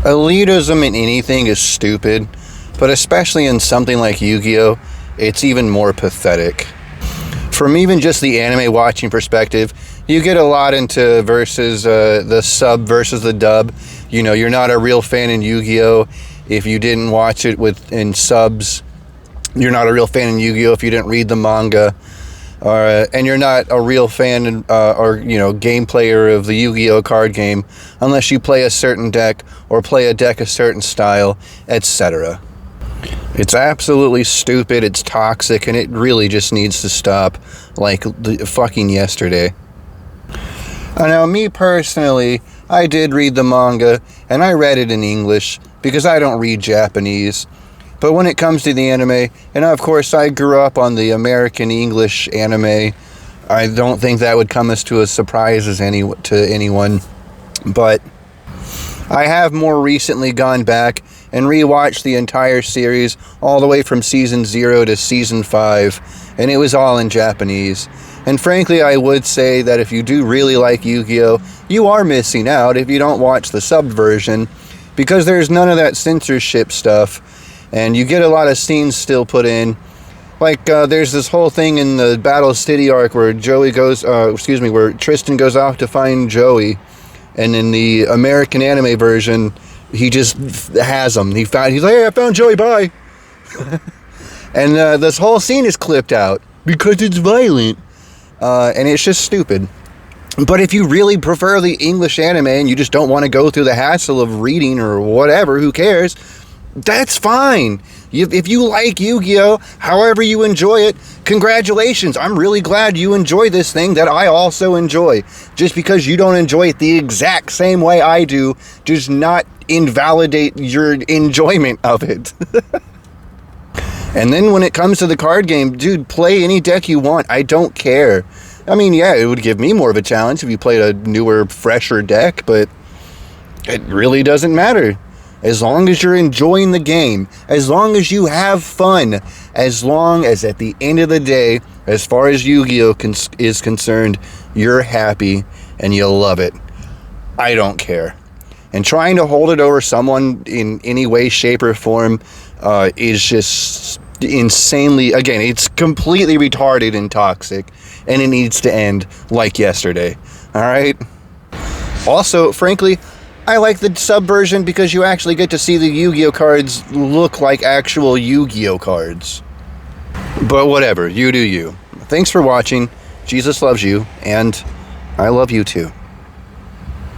Elitism in anything is stupid, but especially in something like Yu-Gi-Oh, it's even more pathetic. From even just the anime watching perspective, you get a lot into versus the sub versus the dub. You know, you're not a real fan in Yu-Gi-Oh if you didn't watch it in subs. You're not a real fan in Yu-Gi-Oh if you didn't read the manga. And you're not a real fan game player of the Yu-Gi-Oh card game unless you play a certain deck or play a deck a certain style, etc. It's absolutely stupid, it's toxic, and it really just needs to stop like the fucking yesterday. Now, me personally, I did read the manga, and I read it in English because I don't read Japanese. But when it comes to the anime, and of course I grew up on the American English anime, I don't think that would come as to a surprise to anyone. But I have more recently gone back and rewatched the entire series all the way from season 0 to season 5, and it was all in Japanese. And frankly, I would say that if you do really like Yu-Gi-Oh, you are missing out if you don't watch the subbed version, because there's none of that censorship stuff. And you get a lot of scenes still put in. Like, there's this whole thing in the Battle City arc where where Tristan goes off to find Joey. And in the American anime version, he just has him. He's like, hey, I found Joey, bye. And this whole scene is clipped out because it's violent. And it's just stupid. But if you really prefer the English anime and you just don't want to go through the hassle of reading or whatever, who cares? That's fine. If you like Yu-Gi-Oh, however you enjoy it, congratulations. I'm really glad you enjoy this thing that I also enjoy. Just because you don't enjoy it the exact same way I do does not invalidate your enjoyment of it. And then when it comes to the card game, dude, play any deck you want. I don't care. I mean, yeah, it would give me more of a challenge if you played a newer, fresher deck, but it really doesn't matter. As long as you're enjoying the game, as long as you have fun, as long as at the end of the day, as far as Yu-Gi-Oh is concerned, you're happy and you love it. I don't care. And trying to hold it over someone in any way, shape, or form is just insanely, again, it's completely retarded and toxic, and it needs to end like yesterday. All right? Also, frankly, I like the sub version because you actually get to see the Yu-Gi-Oh cards look like actual Yu-Gi-Oh cards. But whatever, you do you. Thanks for watching. Jesus loves you, and I love you too.